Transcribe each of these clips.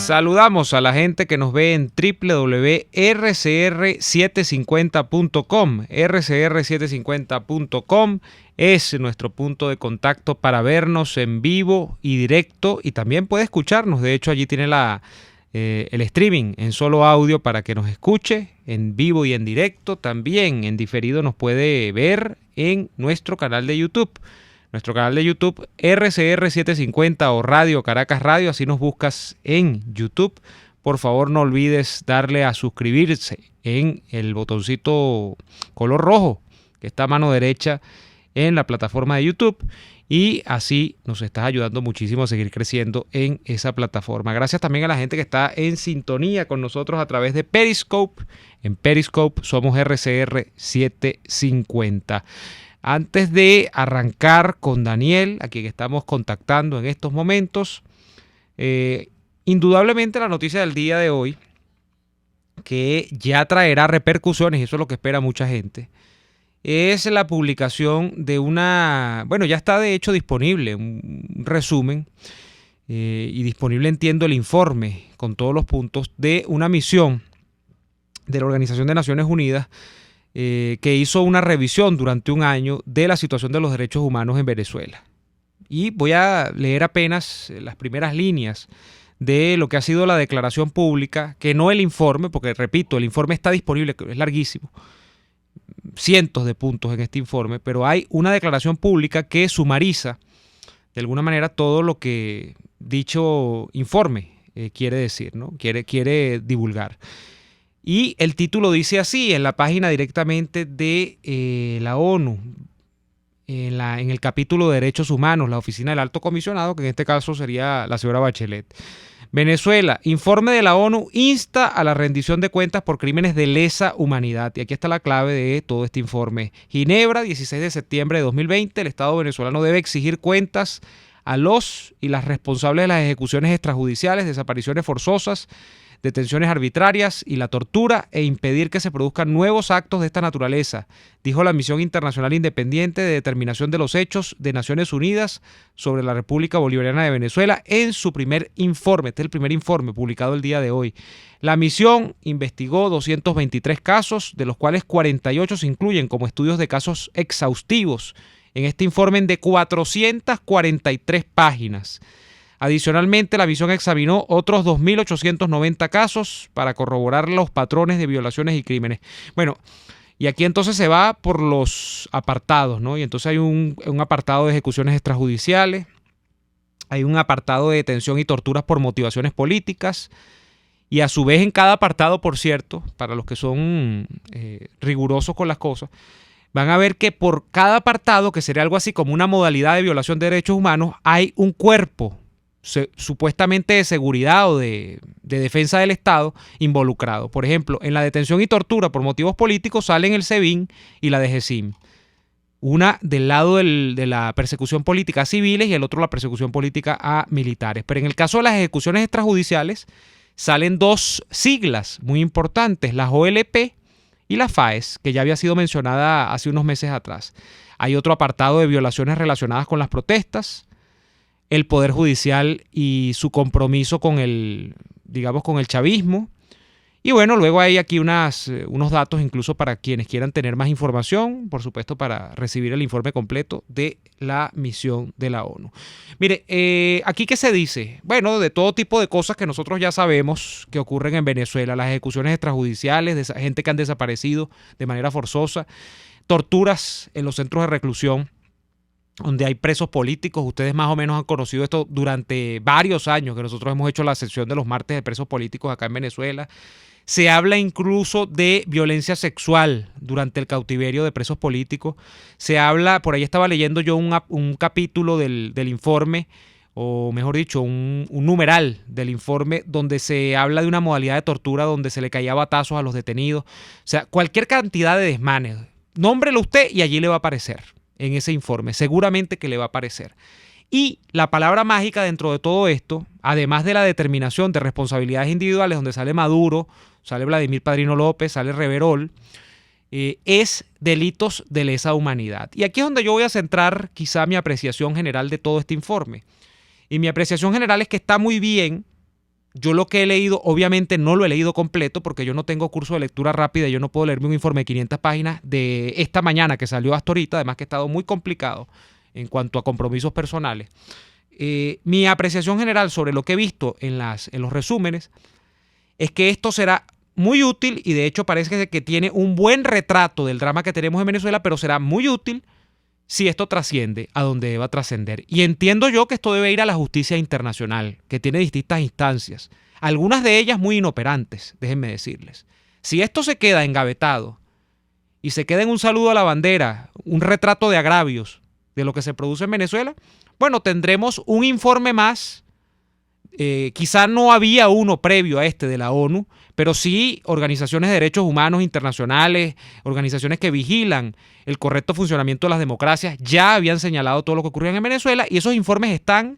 Saludamos a la gente que nos ve en www.rcr750.com. rcr750.com es nuestro punto de contacto para vernos en vivo y directo, y también puede escucharnos. De hecho, allí tiene el streaming en solo audio para que nos escuche en vivo y en directo. También en diferido nos puede ver en nuestro canal de YouTube. Nuestro canal de YouTube, RCR750 o Radio Caracas Radio, así nos buscas en YouTube. Por favor, no olvides darle a suscribirse en el botoncito color rojo que está a mano derecha en la plataforma de YouTube, y así nos estás ayudando muchísimo a seguir creciendo en esa plataforma. Gracias también a la gente que está en sintonía con nosotros a través de Periscope. En Periscope somos RCR750. Antes de arrancar con Daniel, a quien estamos contactando en estos momentos, indudablemente la noticia del día de hoy, que ya traerá repercusiones, y eso es lo que espera mucha gente, es la publicación de ya está de hecho disponible, un resumen, y disponible, entiendo, el informe con todos los puntos de una misión de la Organización de Naciones Unidas, que hizo una revisión durante un año de la situación de los derechos humanos en Venezuela. Y voy a leer apenas las primeras líneas de lo que ha sido la declaración pública, que no el informe, porque repito, el informe está disponible, es larguísimo, cientos de puntos en este informe, pero hay una declaración pública que sumariza de alguna manera todo lo que dicho informe quiere decir, ¿no? Quiere divulgar. Y el título dice así, en la página directamente de la ONU, en el capítulo de Derechos Humanos, la Oficina del Alto Comisionado, que en este caso sería la señora Bachelet. Venezuela, informe de la ONU insta a la rendición de cuentas por crímenes de lesa humanidad. Y aquí está la clave de todo este informe. Ginebra, 16 de septiembre de 2020, el Estado venezolano debe exigir cuentas a los y las responsables de las ejecuciones extrajudiciales, desapariciones forzosas, detenciones arbitrarias y la tortura, e impedir que se produzcan nuevos actos de esta naturaleza, dijo la Misión Internacional Independiente de Determinación de los Hechos de Naciones Unidas sobre la República Bolivariana de Venezuela en su primer informe. Este es el primer informe publicado el día de hoy. La misión investigó 223 casos, de los cuales 48 se incluyen como estudios de casos exhaustivos en este informe de 443 páginas. Adicionalmente, la misión examinó otros 2.890 casos para corroborar los patrones de violaciones y crímenes. Bueno, y aquí entonces se va por los apartados, ¿no? Y entonces hay un apartado de ejecuciones extrajudiciales, hay un apartado de detención y torturas por motivaciones políticas, y a su vez en cada apartado, por cierto, para los que son rigurosos con las cosas, van a ver que por cada apartado, que sería algo así como una modalidad de violación de derechos humanos, hay un cuerpo supuestamente de seguridad o de defensa del Estado involucrado. Por ejemplo, en la detención y tortura por motivos políticos salen el SEBIN y la DGCIM. Una del lado de la persecución política a civiles y el otro la persecución política a militares. Pero en el caso de las ejecuciones extrajudiciales salen dos siglas muy importantes, las OLP y la FAES, que ya había sido mencionada hace unos meses atrás. Hay otro apartado de violaciones relacionadas con las protestas, el Poder Judicial y su compromiso con el chavismo. Y bueno, luego hay aquí unos datos incluso para quienes quieran tener más información, por supuesto para recibir el informe completo de la misión de la ONU. Mire, aquí ¿qué se dice? Bueno, de todo tipo de cosas que nosotros ya sabemos que ocurren en Venezuela, las ejecuciones extrajudiciales, de gente que han desaparecido de manera forzosa, torturas en los centros de reclusión, donde hay presos políticos. Ustedes más o menos han conocido esto durante varios años, que nosotros hemos hecho la sección de los martes de presos políticos acá en Venezuela. Se habla incluso de violencia sexual durante el cautiverio de presos políticos. Se habla, por ahí estaba leyendo yo un capítulo del informe, o mejor dicho, un numeral del informe, donde se habla de una modalidad de tortura donde se le caía batazos a los detenidos. O sea, cualquier cantidad de desmanes. Nómbrelo usted y allí le va a aparecer. En ese informe, seguramente que le va a aparecer. Y la palabra mágica dentro de todo esto, además de la determinación de responsabilidades individuales, donde sale Maduro, sale Vladimir Padrino López, sale Reverol, es delitos de lesa humanidad. Y aquí es donde yo voy a centrar quizá mi apreciación general de todo este informe. Y mi apreciación general es que está muy bien Yo lo que he leído, obviamente no lo he leído completo porque yo no tengo curso de lectura rápida, yo no puedo leerme un informe de 500 páginas de esta mañana que salió hasta ahorita, además que ha estado muy complicado en cuanto a compromisos personales. Mi apreciación general sobre lo que he visto en los resúmenes es que esto será muy útil y de hecho parece que tiene un buen retrato del drama que tenemos en Venezuela, pero será muy útil si esto trasciende a donde deba trascender. Y entiendo yo que esto debe ir a la justicia internacional, que tiene distintas instancias, algunas de ellas muy inoperantes, déjenme decirles. Si esto se queda engavetado y se queda en un saludo a la bandera, un retrato de agravios de lo que se produce en Venezuela, bueno, tendremos un informe más. Quizá no había uno previo a este de la ONU, pero sí organizaciones de derechos humanos internacionales, organizaciones que vigilan el correcto funcionamiento de las democracias, ya habían señalado todo lo que ocurría en Venezuela y esos informes están,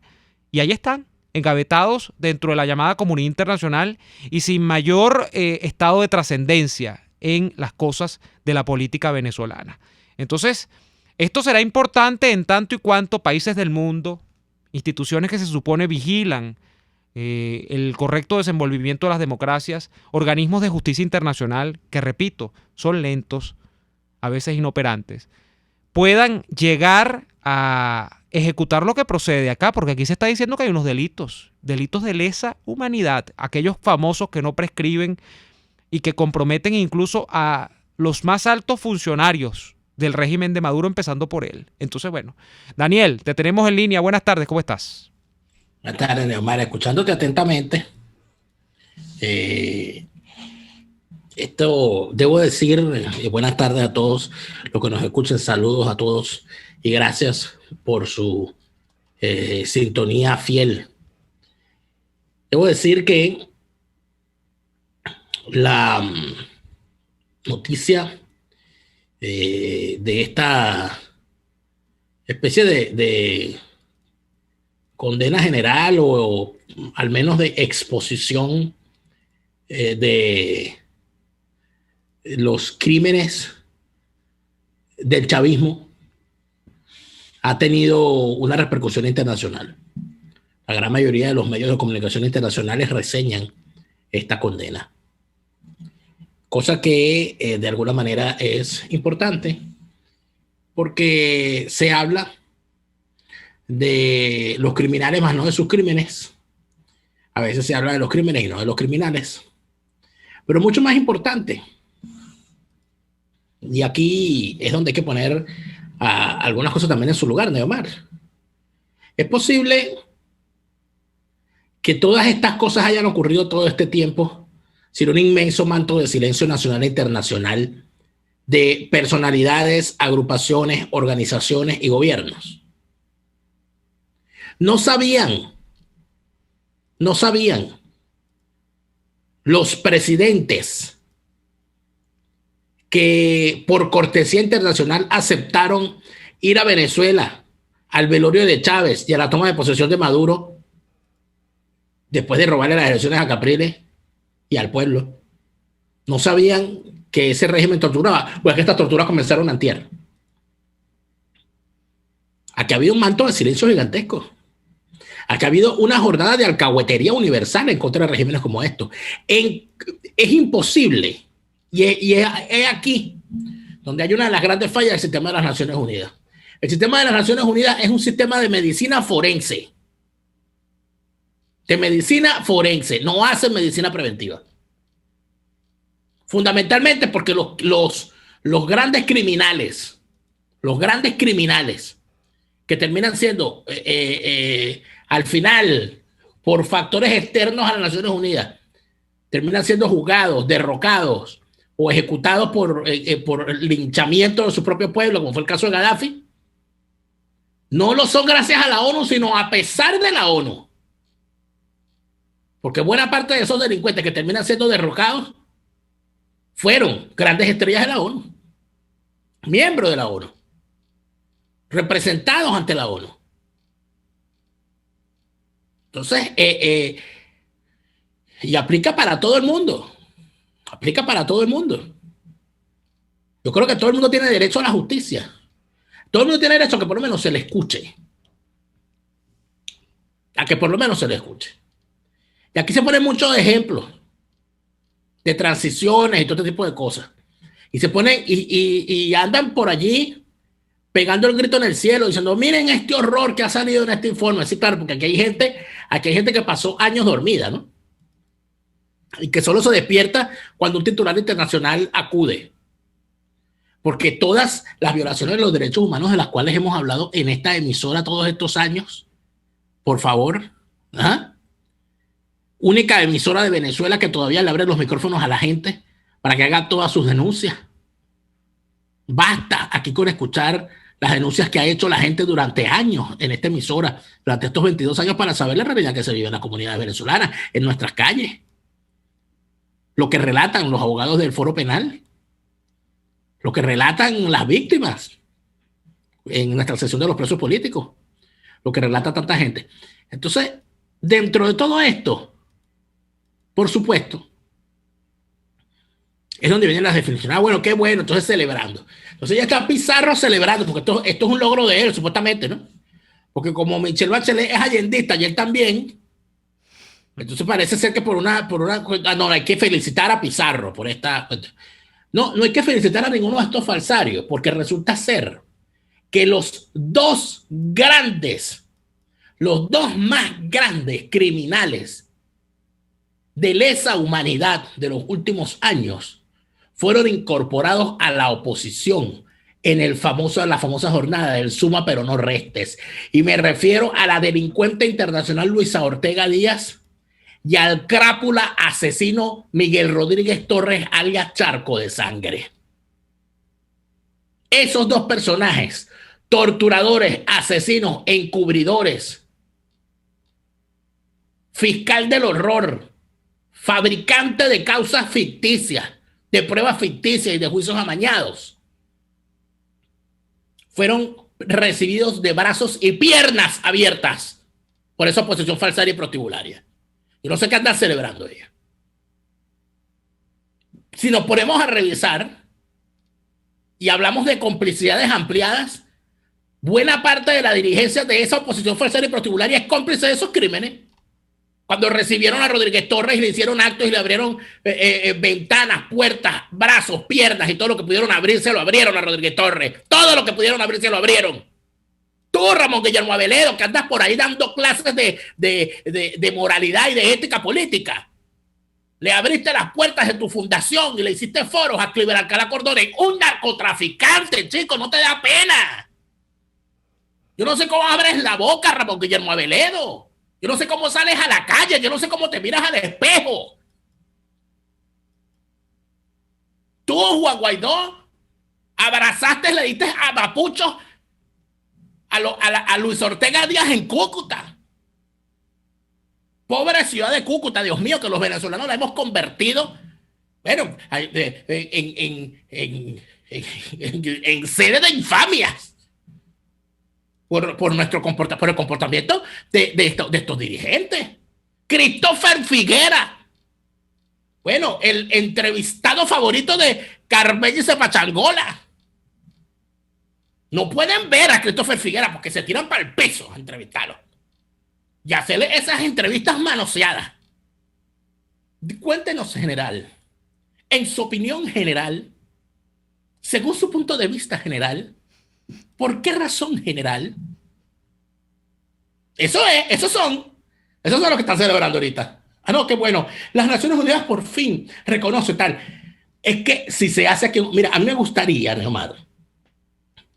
y ahí están, engavetados dentro de la llamada comunidad internacional y sin mayor estado de trascendencia en las cosas de la política venezolana. Entonces, esto será importante en tanto y cuanto países del mundo, instituciones que se supone vigilan el correcto desenvolvimiento de las democracias, organismos de justicia internacional, que repito, son lentos, a veces inoperantes, puedan llegar a ejecutar lo que procede acá, porque aquí se está diciendo que hay unos delitos de lesa humanidad, aquellos famosos que no prescriben y que comprometen incluso a los más altos funcionarios del régimen de Maduro, empezando por él. Entonces, bueno, Daniel, te tenemos en línea. Buenas tardes, ¿cómo estás? Buenas tardes, Neomar, escuchándote atentamente. Eh, Esto debo decir, buenas tardes a todos los que nos escuchan, saludos a todos y gracias por su sintonía fiel. Debo decir que la noticia de esta especie de condena general o al menos de exposición de los crímenes del chavismo ha tenido una repercusión internacional. La gran mayoría de los medios de comunicación internacionales reseñan esta condena, cosa que de alguna manera es importante porque se habla de los criminales más no de sus crímenes. A veces se habla de los crímenes y no de los criminales. Pero mucho más importante, y aquí es donde hay que poner algunas cosas también en su lugar, Neomar. Es posible que todas estas cosas hayan ocurrido todo este tiempo sin un inmenso manto de silencio nacional e internacional de personalidades, agrupaciones, organizaciones y gobiernos. No sabían los presidentes que por cortesía internacional aceptaron ir a Venezuela al velorio de Chávez y a la toma de posesión de Maduro después de robarle las elecciones a Capriles y al pueblo. No sabían que ese régimen torturaba, pues que estas torturas comenzaron antier. Aquí ha habido un manto de silencio gigantesco. Aquí ha habido una jornada de alcahuetería universal en contra de regímenes como estos. Es imposible, y es aquí donde hay una de las grandes fallas del sistema de las Naciones Unidas. El sistema de las Naciones Unidas es un sistema de medicina forense. De medicina forense, no hace medicina preventiva. Fundamentalmente porque los grandes criminales que terminan siendo al final, por factores externos a las Naciones Unidas, terminan siendo juzgados, derrocados o ejecutados por linchamiento de su propio pueblo, como fue el caso de Gaddafi, no lo son gracias a la ONU, sino a pesar de la ONU. Porque buena parte de esos delincuentes que terminan siendo derrocados fueron grandes estrellas de la ONU, miembros de la ONU, representados ante la ONU. Entonces, y aplica para todo el mundo. Aplica para todo el mundo. Yo creo que todo el mundo tiene derecho a la justicia. Todo el mundo tiene derecho a que por lo menos se le escuche. A que por lo menos se le escuche. Y aquí se ponen muchos ejemplos de transiciones y todo este tipo de cosas. Y se ponen y andan por allí pegando el grito en el cielo, diciendo, miren este horror que ha salido en este informe. Sí, claro, porque aquí hay gente que pasó años dormida, ¿no? Y que solo se despierta cuando un titular internacional acude. Porque todas las violaciones de los derechos humanos de las cuales hemos hablado en esta emisora todos estos años, por favor, ¿ah? Única emisora de Venezuela que todavía le abre los micrófonos a la gente para que haga todas sus denuncias. Basta aquí con escuchar las denuncias que ha hecho la gente durante años en esta emisora, durante estos 22 años, para saber la realidad que se vive en la comunidad venezolana, en nuestras calles. Lo que relatan los abogados del Foro Penal, lo que relatan las víctimas en nuestra sesión de los presos políticos, lo que relata tanta gente. Entonces, dentro de todo esto, por supuesto, es donde vienen las definiciones. Ah, bueno, qué bueno, entonces celebrando. Entonces ya está Pizarro celebrando, porque esto es un logro de él, supuestamente, ¿no? Porque como Michelle Bachelet es allendista y él también, entonces parece ser que no, hay que felicitar a Pizarro por esta. No, no hay que felicitar a ninguno de estos falsarios, porque resulta ser que los dos más grandes criminales de lesa humanidad de los últimos años fueron incorporados a la oposición en la famosa jornada del suma pero no restes. Y me refiero a la delincuente internacional Luisa Ortega Díaz y al crápula asesino Miguel Rodríguez Torres, alias Charco de Sangre. Esos dos personajes, torturadores, asesinos, encubridores, fiscal del horror, fabricante de causas ficticias, de pruebas ficticias y de juicios amañados, fueron recibidos de brazos y piernas abiertas por esa oposición falsaria y prostibularia. Y no sé qué anda celebrando ella. Si nos ponemos a revisar y hablamos de complicidades ampliadas, buena parte de la dirigencia de esa oposición falsaria y prostibularia es cómplice de esos crímenes. Cuando recibieron a Rodríguez Torres y le hicieron actos y le abrieron ventanas, puertas, brazos, piernas y todo lo que pudieron abrirse, lo abrieron a Rodríguez Torres. Todo lo que pudieron abrirse, lo abrieron. Tú, Ramón Guillermo Aveledo, que andas por ahí dando clases de moralidad y de ética política, le abriste las puertas de tu fundación y le hiciste foros a Cliver Alcalá Cordón, un narcotraficante, chico, no te da pena. Yo no sé cómo abres la boca, Ramón Guillermo Aveledo. Yo no sé cómo sales a la calle, yo no sé cómo te miras al espejo. Tú, Juan Guaidó, abrazaste, le diste a papuchos a Luis Ortega Díaz en Cúcuta. Pobre ciudad de Cúcuta, Dios mío, que los venezolanos la hemos convertido, bueno, en sede de infamias. Por el comportamiento de estos dirigentes. Christopher Figuera. Bueno, el entrevistado favorito de Carmen y Cepachangola. No pueden ver a Christopher Figuera porque se tiran para el peso a entrevistarlo. Y hacerle esas entrevistas manoseadas. Cuéntenos, general. En su opinión general, según su punto de vista general, ¿por qué razón general? Esos son los que están celebrando ahorita. Ah, no, qué bueno. Las Naciones Unidas por fin reconocen tal. Es que si se hace aquí, mira, a mí me gustaría, Neomar,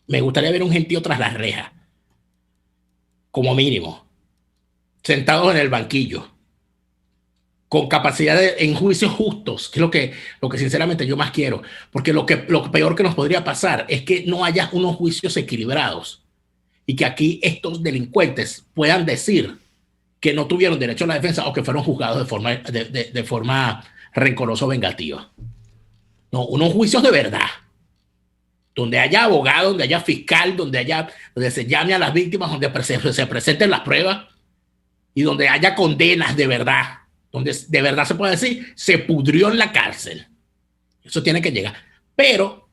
me gustaría ver un gentío tras las rejas, como mínimo, sentados en el banquillo, con capacidad en juicios justos, que es lo que sinceramente yo más quiero, porque lo peor que nos podría pasar es que no haya unos juicios equilibrados y que aquí estos delincuentes puedan decir que no tuvieron derecho a la defensa o que fueron juzgados de forma rencorosa o vengativa. No, unos juicios de verdad, donde haya abogado, donde haya fiscal, donde se llame a las víctimas, donde se presenten las pruebas y donde haya condenas de verdad, donde de verdad se puede decir, se pudrió en la cárcel. Eso tiene que llegar. Pero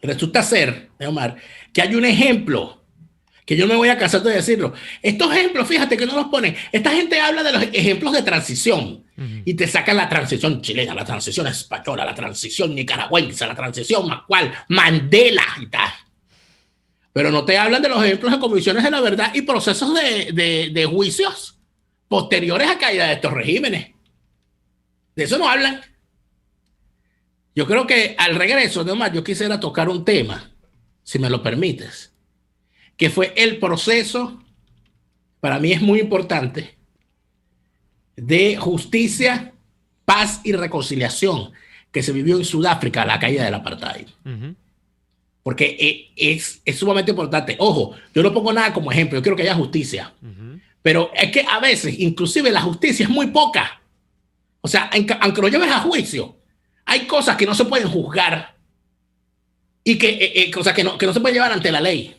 resulta ser, Omar, que hay un ejemplo que yo me voy a cansar de decirlo. Estos ejemplos, fíjate que no los ponen. Esta gente habla de los ejemplos de transición y te sacan la transición chilena, la transición española, la transición nicaragüense, la transición Mandela y tal. Pero no te hablan de los ejemplos de comisiones de la verdad y procesos de juicios posteriores a caída de estos regímenes. De eso no hablan. Yo creo que al regreso, Neomar, yo quisiera tocar un tema, si me lo permites, que fue el proceso, para mí es muy importante, de justicia, paz y reconciliación que se vivió en Sudáfrica a la caída del apartheid. Porque es sumamente importante. Ojo, yo no pongo nada como ejemplo, yo quiero que haya justicia. Pero es que a veces, inclusive la justicia es muy poca. O sea, aunque lo lleves a juicio, hay cosas que no se pueden juzgar y cosas que no se pueden llevar ante la ley.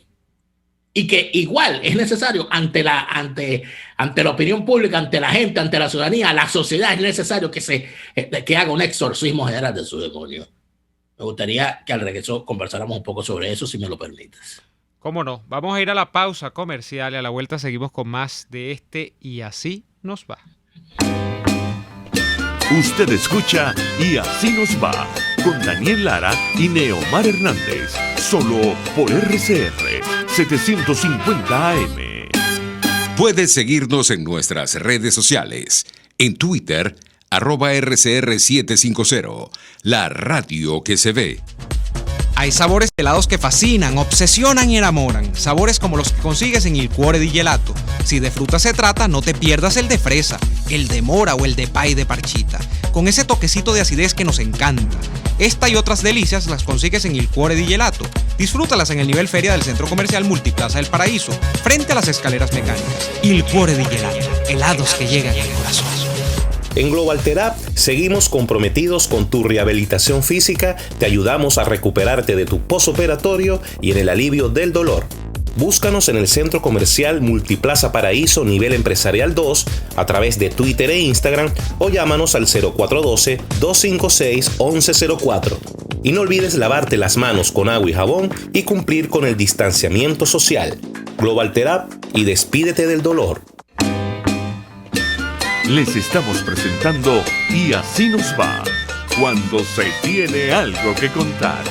Y que igual es necesario ante la opinión pública, ante la gente, ante la ciudadanía, la sociedad, es necesario que haga un exorcismo general de su demonio. Me gustaría que al regreso conversáramos un poco sobre eso, si me lo permites. ¿Cómo no? Vamos a ir a la pausa comercial y a la vuelta seguimos con más de este Y Así Nos Va. Usted escucha Y Así Nos Va con Daniel Lara y Neomar Hernández, solo por RCR 750 AM. Puedes seguirnos en nuestras redes sociales. En Twitter, @RCR750, la radio que se ve. Hay sabores helados que fascinan, obsesionan y enamoran. Sabores como los que consigues en Il Cuore di Gelato. Si de fruta se trata, no te pierdas el de fresa, el de mora o el de pay de parchita, con ese toquecito de acidez que nos encanta. Esta y otras delicias las consigues en Il Cuore di Gelato. Disfrútalas en el nivel feria del Centro Comercial Multiplaza del Paraíso, frente a las escaleras mecánicas. Il Cuore di Gelato, helados que llegan al corazón. En Global Therap seguimos comprometidos con tu rehabilitación física, te ayudamos a recuperarte de tu postoperatorio y en el alivio del dolor. Búscanos en el Centro Comercial Multiplaza Paraíso Nivel Empresarial 2 a través de Twitter e Instagram o llámanos al 0412-256-1104. Y no olvides lavarte las manos con agua y jabón y cumplir con el distanciamiento social. Global Therap y despídete del dolor. Les estamos presentando Y Así Nos Va, cuando se tiene algo que contar,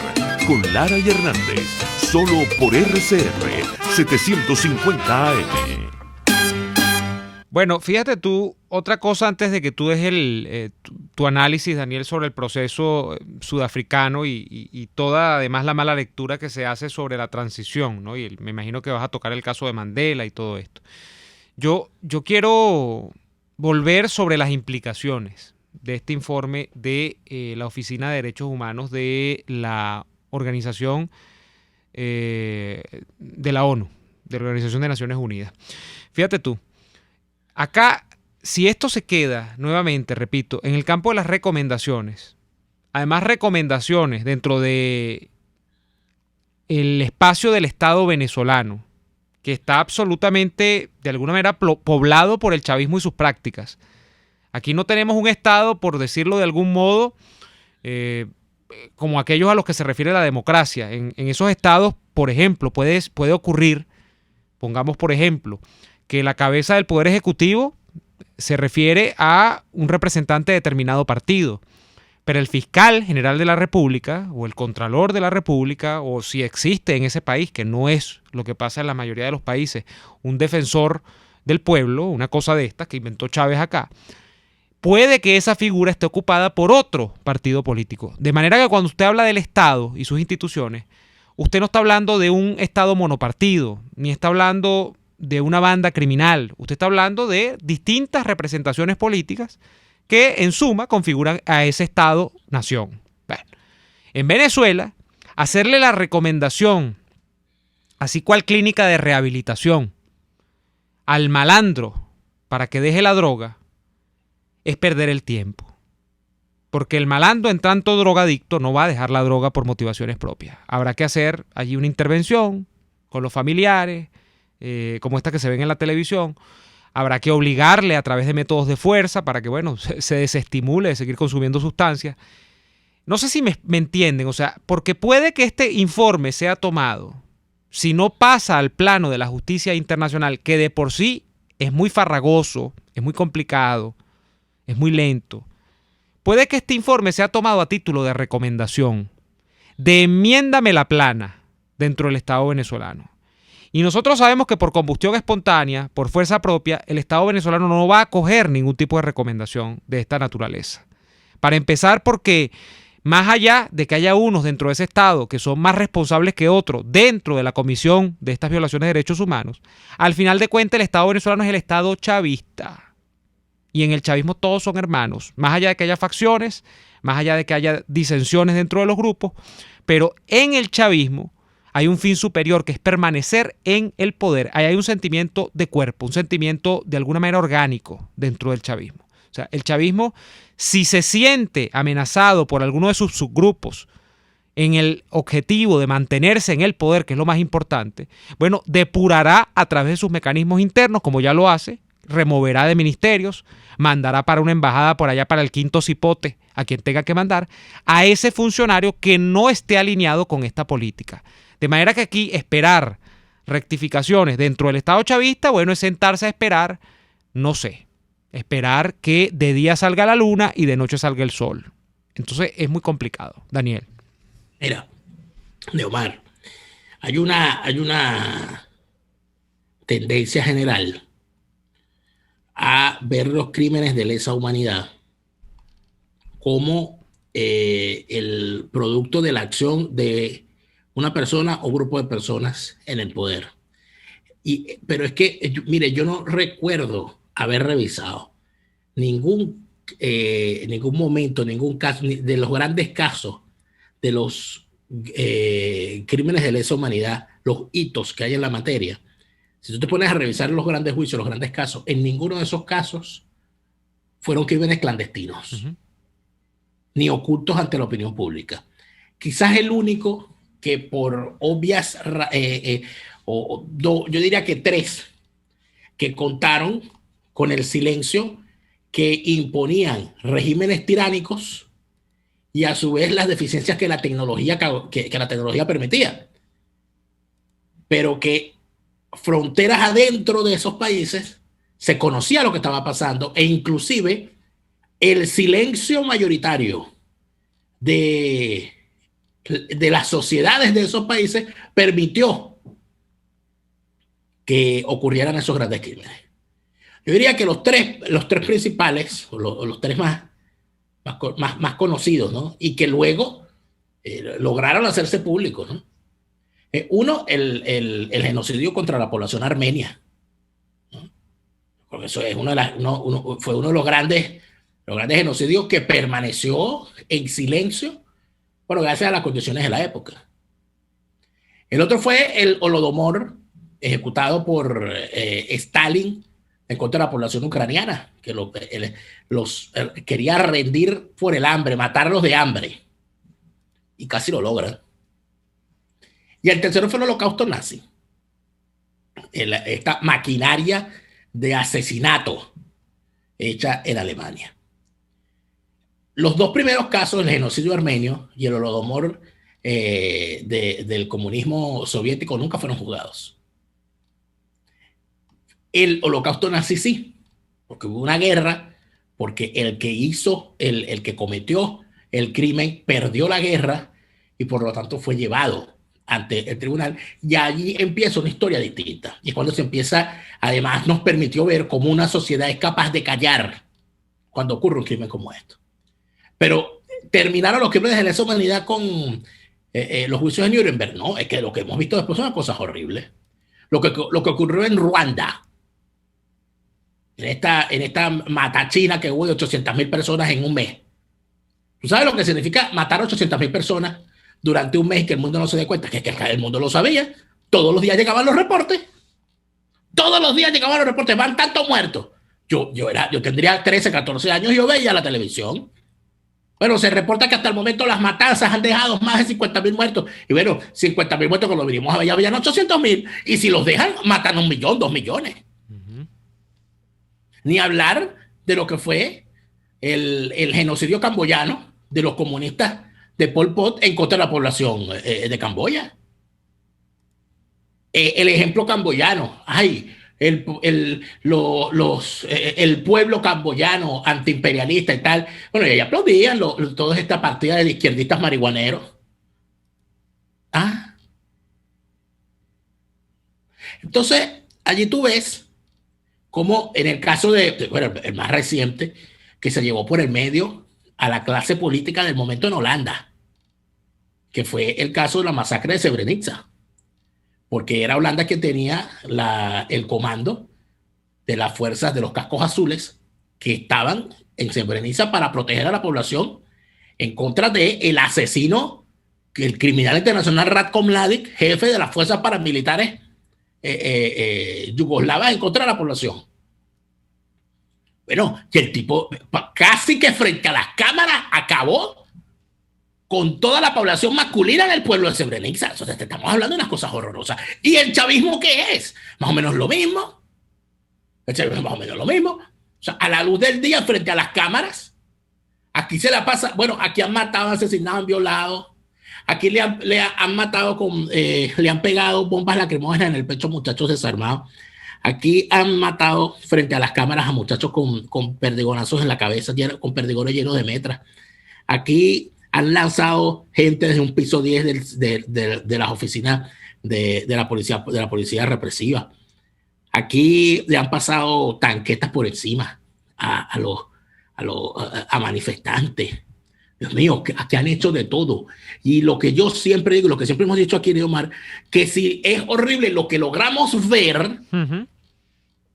con Lara y Hernández, solo por RCR 750 AM. Bueno, fíjate tú, otra cosa antes de que tú des tu análisis, Daniel, sobre el proceso sudafricano y toda, además, la mala lectura que se hace sobre la transición, ¿no? Y me imagino que vas a tocar el caso de Mandela y todo esto. Yo quiero volver sobre las implicaciones de este informe de la Oficina de Derechos Humanos de la Organización de la ONU, de la Organización de Naciones Unidas. Fíjate tú, acá, si esto se queda, nuevamente, repito, en el campo de las recomendaciones, además recomendaciones dentro de el espacio del Estado venezolano, que está absolutamente, de alguna manera, poblado por el chavismo y sus prácticas. Aquí no tenemos un Estado, por decirlo de algún modo, como aquellos a los que se refiere la democracia. En esos estados, por ejemplo, puede ocurrir, pongamos por ejemplo, que la cabeza del Poder Ejecutivo se refiere a un representante de determinado partido. Pero el fiscal general de la República o el contralor de la República, o si existe en ese país, que no es lo que pasa en la mayoría de los países, un defensor del pueblo, una cosa de estas que inventó Chávez acá, puede que esa figura esté ocupada por otro partido político. De manera que cuando usted habla del Estado y sus instituciones, usted no está hablando de un Estado monopartido, ni está hablando de una banda criminal. Usted está hablando de distintas representaciones políticas que en suma configuran a ese Estado-nación. Bueno, en Venezuela, hacerle la recomendación, así cual clínica de rehabilitación, al malandro para que deje la droga, es perder el tiempo. Porque el malandro, en tanto drogadicto, no va a dejar la droga por motivaciones propias. Habrá que hacer allí una intervención con los familiares, como esta que se ven en la televisión. Habrá que obligarle a través de métodos de fuerza para que, bueno, se desestimule de seguir consumiendo sustancias. No sé si me entienden, o sea, porque puede que este informe sea tomado si no pasa al plano de la justicia internacional, que de por sí es muy farragoso, es muy complicado, es muy lento, puede que este informe sea tomado a título de recomendación, de enmiéndame la plana dentro del Estado venezolano. Y nosotros sabemos que por combustión espontánea, por fuerza propia, el Estado venezolano no va a acoger ningún tipo de recomendación de esta naturaleza. Para empezar, porque más allá de que haya unos dentro de ese Estado que son más responsables que otros dentro de la comisión de estas violaciones de derechos humanos, al final de cuentas el Estado venezolano es el Estado chavista. Y en el chavismo todos son hermanos, más allá de que haya facciones, más allá de que haya disensiones dentro de los grupos, pero en el chavismo hay un fin superior que es permanecer en el poder. Ahí hay un sentimiento de cuerpo, un sentimiento de alguna manera orgánico dentro del chavismo. O sea, el chavismo, si se siente amenazado por alguno de sus subgrupos en el objetivo de mantenerse en el poder, que es lo más importante, bueno, depurará a través de sus mecanismos internos, como ya lo hace, removerá de ministerios, mandará para una embajada por allá para el quinto cipote, a quien tenga que mandar, a ese funcionario que no esté alineado con esta política. De manera que aquí esperar rectificaciones dentro del Estado chavista, bueno, es sentarse a esperar, no sé, esperar que de día salga la luna y de noche salga el sol. Entonces es muy complicado, Daniel. Mira, Neomar, hay una tendencia general a ver los crímenes de lesa humanidad como el producto de la acción de una persona o grupo de personas en el poder. Pero es que, mire, yo no recuerdo haber revisado ningún momento, ningún caso, de los grandes casos de los crímenes de lesa humanidad, los hitos que hay en la materia. Si tú te pones a revisar los grandes juicios, los grandes casos, en ninguno de esos casos fueron crímenes clandestinos, ni ocultos ante la opinión pública. Quizás el único que por obvias, yo diría que 3, que contaron con el silencio que imponían regímenes tiránicos y a su vez las deficiencias que la tecnología permitía. Pero que fronteras adentro de esos países se conocía lo que estaba pasando e inclusive el silencio mayoritario de las sociedades de esos países permitió que ocurrieran esos grandes crímenes. Yo diría que los tres principales, o los 3 más conocidos, ¿no? Y que luego lograron hacerse públicos, ¿no? Uno, el genocidio contra la población armenia, ¿no? Porque eso es fue uno de los grandes genocidios que permaneció en silencio, bueno, gracias a las condiciones de la época. El otro fue el Holodomor ejecutado por Stalin en contra de la población ucraniana, que los quería rendir por el hambre, matarlos de hambre, y casi lo logran. Y el tercero fue el Holocausto nazi, esta maquinaria de asesinato hecha en Alemania. Los 2 primeros casos, el genocidio armenio y el Holodomor del comunismo soviético, nunca fueron juzgados. El Holocausto nazi sí, porque hubo una guerra, porque el que cometió el crimen perdió la guerra y por lo tanto fue llevado ante el tribunal, y allí empieza una historia distinta. Y es cuando se empieza, además nos permitió ver cómo una sociedad es capaz de callar cuando ocurre un crimen como esto. Pero terminaron los crímenes de lesa humanidad con los juicios de Nuremberg. No, es que lo que hemos visto después son cosas horribles. Lo que ocurrió en Ruanda, en esta matachina que hubo de 800,000 personas en un mes. ¿Tú sabes lo que significa matar a 800,000 personas durante un mes y que el mundo no se dé cuenta? Que el mundo lo sabía. Todos los días llegaban los reportes. Van tantos muertos. Yo tendría 13, 14 años y yo veía la televisión. Bueno, se reporta que hasta el momento las matanzas han dejado más de 50,000 muertos. Y bueno, 50,000 muertos cuando vinimos a ver ya habían 800,000. Y si los dejan, matan 1 millón, 2 millones. Ni hablar de lo que fue el genocidio camboyano de los comunistas de Pol Pot en contra de la población de Camboya. El ejemplo camboyano. Ay, el pueblo camboyano antiimperialista y tal. Bueno, y ahí aplaudían toda esta partida de izquierdistas marihuaneros. Ah. Entonces, allí tú ves como en el caso bueno, el más reciente, que se llevó por el medio a la clase política del momento en Holanda, que fue el caso de la masacre de Srebrenica, porque era Holanda quien tenía el comando de las fuerzas de los cascos azules que estaban en Srebrenica para proteger a la población en contra del asesino, el criminal internacional Ratko Mladic, jefe de las fuerzas paramilitares yugoslavas en contra de la población. Bueno, y el tipo casi que frente a las cámaras acabó con toda la población masculina del pueblo de Srebrenica. O sea, estamos hablando de unas cosas horrorosas. ¿Y el chavismo qué es? Más o menos lo mismo. El chavismo es más o menos lo mismo. O sea, a la luz del día, frente a las cámaras, aquí se la pasa. Bueno, aquí han matado, asesinado, han violado. Aquí le han matado le han pegado bombas lacrimógenas en el pecho a muchachos desarmados. Aquí han matado frente a las cámaras a muchachos con perdigonazos en la cabeza, con perdigones llenos de metras. Aquí han lanzado gente desde un piso 10 de las oficinas de la policía represiva. Aquí le han pasado tanquetas por encima a manifestantes. Dios mío, que han hecho de todo. Y lo que yo siempre digo, lo que siempre hemos dicho aquí en Omar, que si es horrible lo que logramos ver,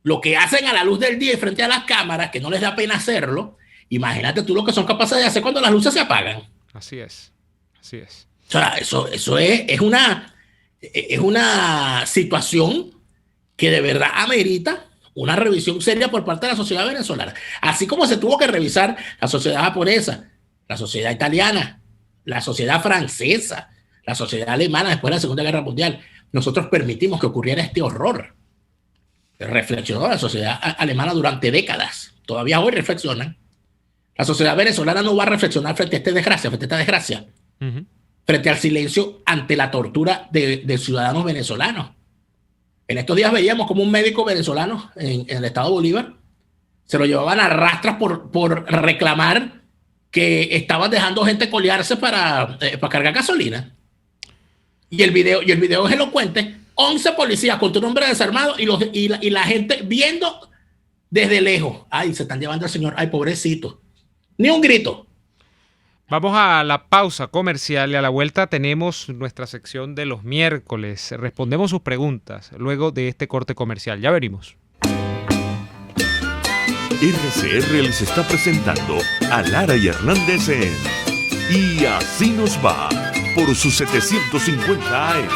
lo que hacen a la luz del día y frente a las cámaras, que no les da pena hacerlo, imagínate tú lo que son capaces de hacer cuando las luces se apagan. Así es, así es. O sea, eso es una situación que de verdad amerita una revisión seria por parte de la sociedad venezolana. Así como se tuvo que revisar la sociedad japonesa, la sociedad italiana, la sociedad francesa, la sociedad alemana después de la Segunda Guerra Mundial. Nosotros permitimos que ocurriera este horror. Reflexionó la sociedad alemana durante décadas. Todavía hoy reflexionan. La sociedad venezolana no va a reflexionar frente a esta desgracia, frente al silencio ante la tortura de ciudadanos venezolanos. En estos días veíamos como un médico venezolano en el estado Bolívar se lo llevaban a rastras por reclamar que estaban dejando gente colearse para cargar gasolina. Y el video es elocuente. 11 policías con tu nombre desarmado y la gente viendo desde lejos. Ay, se están llevando al señor. Ay, pobrecito. Ni un grito. Vamos a la pausa comercial y a la vuelta tenemos nuestra sección de los miércoles. Respondemos sus preguntas luego de este corte comercial. Ya venimos. RCR les está presentando a Lara y Hernández en Y Así Nos Va por su 750 AM.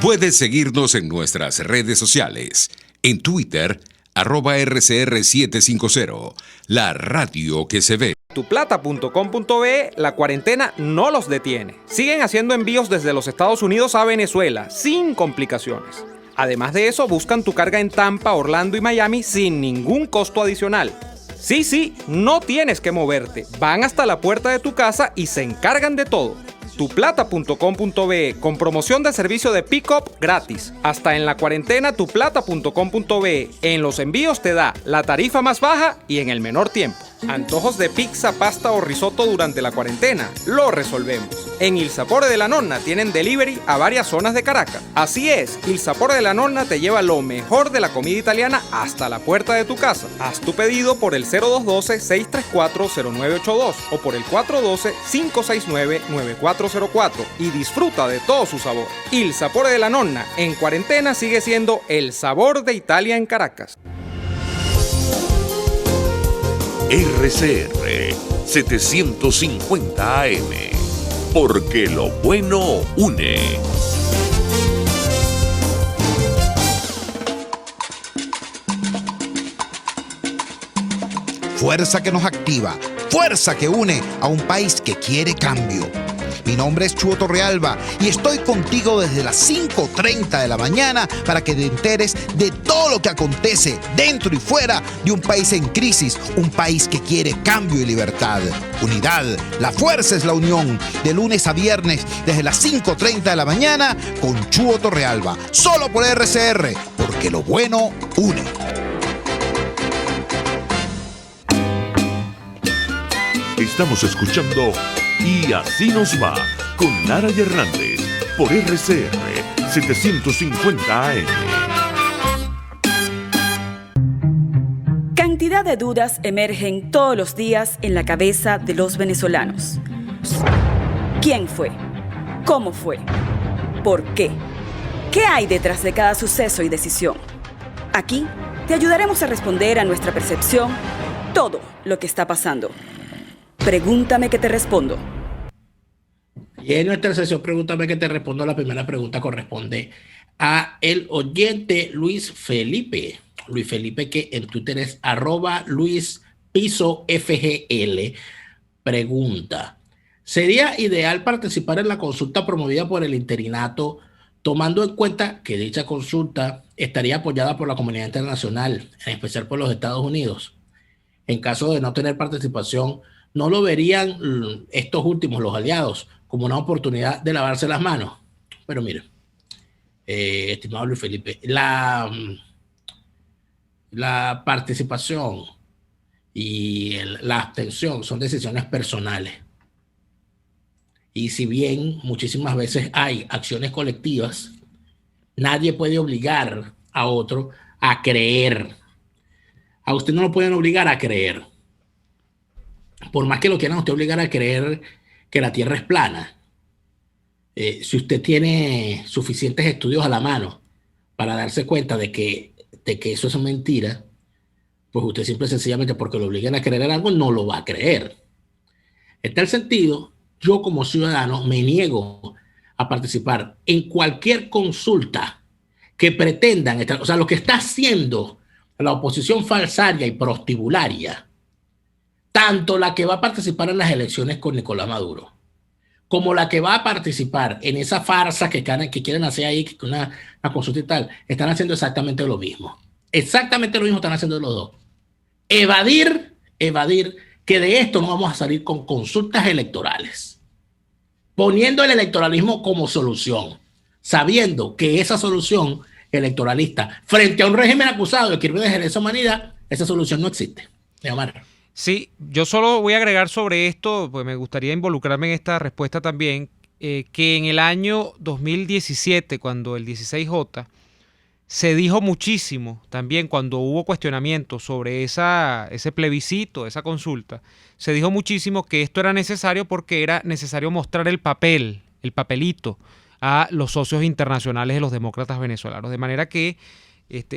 Puedes seguirnos en nuestras redes sociales. En Twitter, @RCR750, la radio que se ve. Tuplata.com.be, la cuarentena no los detiene. Siguen haciendo envíos desde los Estados Unidos a Venezuela, sin complicaciones. Además de eso, buscan tu carga en Tampa, Orlando y Miami sin ningún costo adicional. Sí, no tienes que moverte. Van hasta la puerta de tu casa y se encargan de todo. Tuplata.com.be, con promoción de servicio de pick-up gratis. Hasta en la cuarentena, tuplata.com.be. En los envíos te da la tarifa más baja y en el menor tiempo. Antojos de pizza, pasta o risotto durante la cuarentena, lo resolvemos. En Il Sapore de la Nonna tienen delivery a varias zonas de Caracas. Así es, Il Sapore de la Nonna te lleva lo mejor de la comida italiana hasta la puerta de tu casa. Haz tu pedido por el 0212-634-0982 o por el 412-569-9404 y disfruta de todo su sabor. Il Sapore de la Nonna en cuarentena sigue siendo el sabor de Italia en Caracas. RCR 750 AM, porque lo bueno une. Fuerza que nos activa, fuerza que une a un país que quiere cambio. Mi nombre es Chuo Torrealba y estoy contigo desde las 5:30 de la mañana para que te enteres de todo lo que acontece dentro y fuera de un país en crisis, un país que quiere cambio y libertad. Unidad, la fuerza es la unión. De lunes a viernes desde las 5:30 de la mañana con Chuo Torrealba. Solo por RCR, porque lo bueno une. Estamos escuchando Y Así Nos Va con Lara y Hernández por RCR 750 AM. Cantidad de dudas emergen todos los días en la cabeza de los venezolanos. ¿Quién fue? ¿Cómo fue? ¿Por qué? ¿Qué hay detrás de cada suceso y decisión? Aquí te ayudaremos a responder a nuestra percepción todo lo que está pasando. Pregúntame que te respondo. Y en nuestra sesión Pregúntame que te respondo, la primera pregunta corresponde a el oyente Luis Felipe. Luis Felipe, que en Twitter es @LuisPisoFGL, pregunta: ¿sería ideal participar en la consulta promovida por el interinato, tomando en cuenta que dicha consulta estaría apoyada por la comunidad internacional, en especial por los Estados Unidos? En caso de no tener participación, ¿no lo verían estos últimos, los aliados, como una oportunidad de lavarse las manos? Pero mire, estimado Luis Felipe, la participación y la abstención son decisiones personales. Y si bien muchísimas veces hay acciones colectivas, nadie puede obligar a otro a creer. A usted no lo pueden obligar a creer. Por más que lo quieran usted obligar a creer que la Tierra es plana, si usted tiene suficientes estudios a la mano para darse cuenta de que eso es mentira, pues usted simple y sencillamente, porque lo obliguen a creer en algo, no lo va a creer. En tal sentido, yo como ciudadano me niego a participar en cualquier consulta que pretendan, o sea, lo que está haciendo la oposición falsaria y prostibularia, tanto la que va a participar en las elecciones con Nicolás Maduro, como la que va a participar en esa farsa que quieren hacer ahí, una consulta y tal, están haciendo exactamente lo mismo. Exactamente lo mismo están haciendo los dos. Evadir que de esto no vamos a salir con consultas electorales, poniendo el electoralismo como solución, sabiendo que esa solución electoralista, frente a un régimen acusado de crímenes de lesa humanidad, esa solución no existe. Omar. Sí, yo solo voy a agregar sobre esto, pues me gustaría involucrarme en esta respuesta también, que en el año 2017, cuando el 16J, se dijo muchísimo también cuando hubo cuestionamientos sobre ese plebiscito, esa consulta, se dijo muchísimo que esto era necesario porque era necesario mostrar el papelito a los socios internacionales de los demócratas venezolanos, de manera que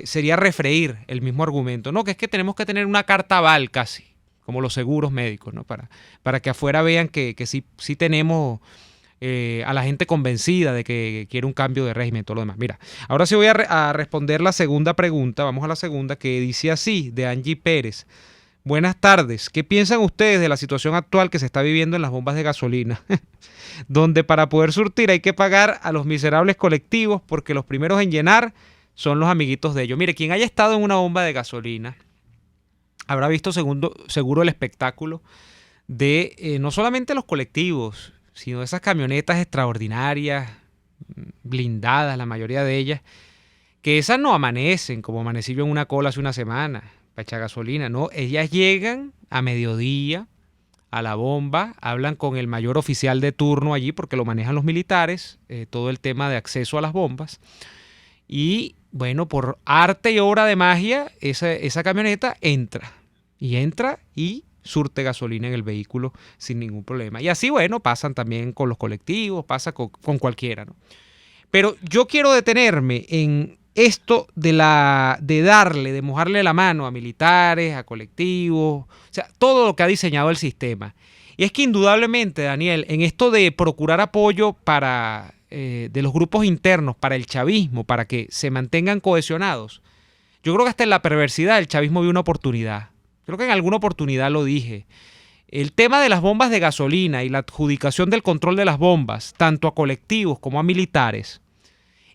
sería refreír el mismo argumento, ¿no? Que es que tenemos que tener una carta aval casi, como los seguros médicos, ¿no? Para que afuera vean que sí tenemos a la gente convencida de que quiere un cambio de régimen y todo lo demás. Mira, ahora sí voy a responder la segunda pregunta, vamos a la segunda, que dice así, de Angie Pérez. Buenas tardes, ¿qué piensan ustedes de la situación actual que se está viviendo en las bombas de gasolina? Donde para poder surtir hay que pagar a los miserables colectivos porque los primeros en llenar son los amiguitos de ellos. Mire, quien haya estado en una bomba de gasolina habrá visto seguro el espectáculo de no solamente los colectivos, sino de esas camionetas extraordinarias, blindadas, la mayoría de ellas, que esas no amanecen como amanecí yo en una cola hace una semana para echar gasolina, no, ellas llegan a mediodía a la bomba, hablan con el mayor oficial de turno allí porque lo manejan los militares, todo el tema de acceso a las bombas, y bueno, por arte y obra de magia, esa camioneta entra y surte gasolina en el vehículo sin ningún problema. Y así, bueno, pasan también con los colectivos, pasa con cualquiera, ¿no? Pero yo quiero detenerme en esto de mojarle la mano a militares, a colectivos, o sea, todo lo que ha diseñado el sistema. Y es que indudablemente, Daniel, en esto de procurar apoyo de los grupos internos para el chavismo, para que se mantengan cohesionados, yo creo que hasta en la perversidad el chavismo vio una oportunidad. Creo que en alguna oportunidad lo dije. El tema de las bombas de gasolina y la adjudicación del control de las bombas, tanto a colectivos como a militares,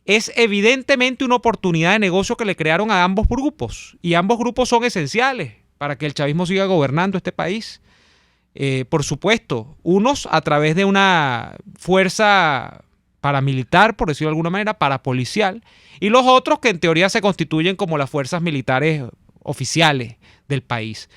es evidentemente una oportunidad de negocio que le crearon a ambos grupos. Y ambos grupos son esenciales para que el chavismo siga gobernando este país. Por supuesto, unos a través de una fuerza paramilitar, por decirlo de alguna manera, parapolicial, y los otros que en teoría se constituyen como las fuerzas militares oficiales del país.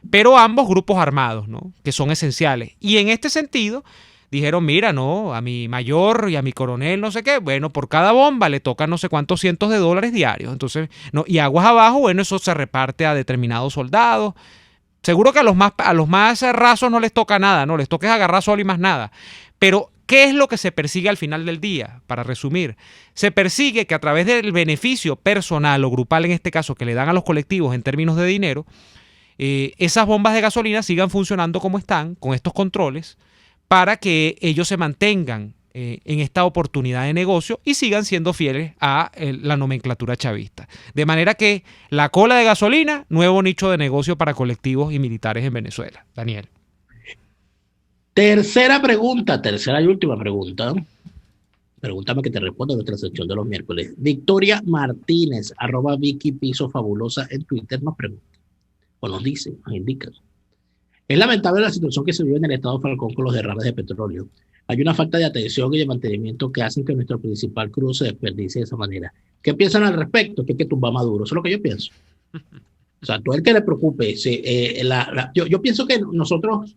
Pero ambos grupos armados, ¿no?, que son esenciales. Y en este sentido, dijeron, mira, no, a mi mayor y a mi coronel, no sé qué, bueno, por cada bomba le tocan no sé cuántos cientos de dólares diarios. Entonces, no, y aguas abajo, bueno, eso se reparte a determinados soldados. Seguro que a los más rasos no les toca nada, no les toca agarrar sol y más nada. Pero, ¿qué es lo que se persigue al final del día? Para resumir, se persigue que a través del beneficio personal o grupal, en este caso, que le dan a los colectivos en términos de dinero, esas bombas de gasolina sigan funcionando como están, con estos controles, para que ellos se mantengan en esta oportunidad de negocio y sigan siendo fieles a la nomenclatura chavista. De manera que la cola de gasolina, nuevo nicho de negocio para colectivos y militares en Venezuela. Daniel. Tercera y última pregunta. Pregúntame que te respondo en nuestra sección de los miércoles. Victoria Martínez, @Vicky Piso Fabulosa en Twitter, nos pregunta, o nos dice, nos indica. Es lamentable la situación que se vive en el estado Falcón con los derrames de petróleo. Hay una falta de atención y de mantenimiento que hacen que nuestro principal crudo se desperdicie de esa manera. ¿Qué piensan al respecto? Que hay que tumbar a Maduro. Eso es lo que yo pienso. O sea, todo el que le preocupe. Yo pienso que nosotros,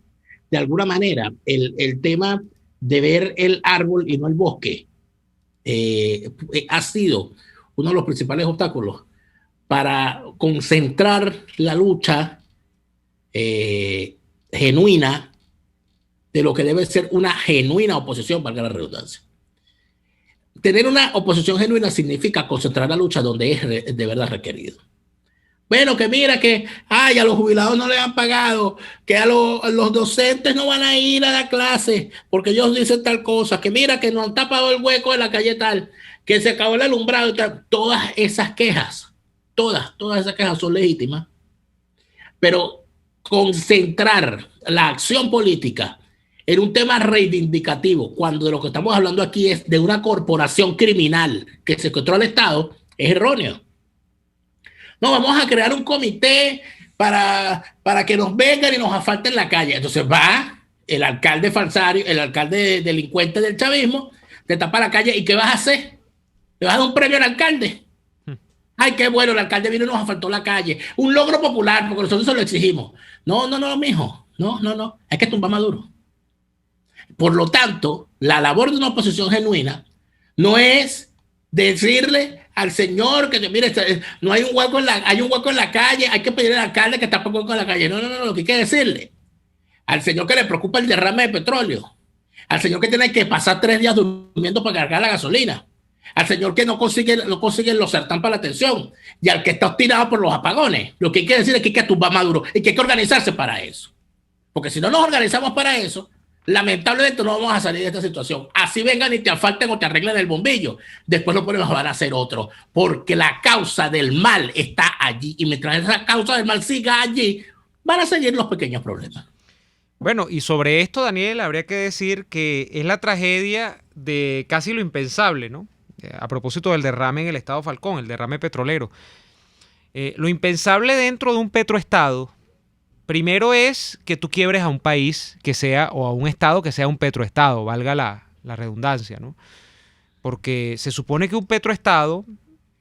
de alguna manera, el tema de ver el árbol y no el bosque ha sido uno de los principales obstáculos para concentrar la lucha genuina de lo que debe ser una genuina oposición, valga la redundancia. Tener una oposición genuina significa concentrar la lucha donde es de verdad requerido. Bueno, que mira que a los jubilados no les han pagado, que a los docentes no van a ir a la clase porque ellos dicen tal cosa, que mira que nos han tapado el hueco de la calle tal, que se acabó el alumbrado y tal. Todas esas quejas son legítimas, pero concentrar la acción política en un tema reivindicativo, cuando de lo que estamos hablando aquí es de una corporación criminal que secuestró al Estado, es erróneo. No, vamos a crear un comité para que nos vengan y nos asfalten la calle. Entonces va el alcalde falsario, el alcalde delincuente del chavismo, te tapa la calle. ¿Y qué vas a hacer? ¿Le vas a dar un premio al alcalde? Ay, qué bueno, el alcalde vino y nos asfaltó la calle. Un logro popular, porque nosotros se lo exigimos. No, mijo. No. Hay que tumbar a Maduro. Por lo tanto, la labor de una oposición genuina no es decirle al señor que mire, no hay un hueco hay un hueco en la calle, hay que pedirle al alcalde que tape el hueco en la calle. No, lo que hay que decirle al señor que le preocupa el derrame de petróleo, al señor que tiene que pasar 3 días durmiendo para cargar la gasolina, al señor que no consigue los sartán para la atención y al que está obstinado por los apagones. Lo que hay que decir es que hay que tumbar a Maduro y que hay que organizarse para eso. Porque si no nos organizamos para eso, lamentablemente no vamos a salir de esta situación. Así vengan y te asfalten o te arreglen el bombillo, después los problemas van a ser otros, porque la causa del mal está allí, y mientras esa causa del mal siga allí, van a seguir los pequeños problemas. Bueno, y sobre esto, Daniel, habría que decir que es la tragedia de casi lo impensable, ¿no? A propósito del derrame en el estado Falcón, el derrame petrolero. Lo impensable dentro de un petroestado, primero es que tú quiebres a un país que sea, o a un estado que sea un petroestado, valga la redundancia, ¿no? Porque se supone que un petroestado,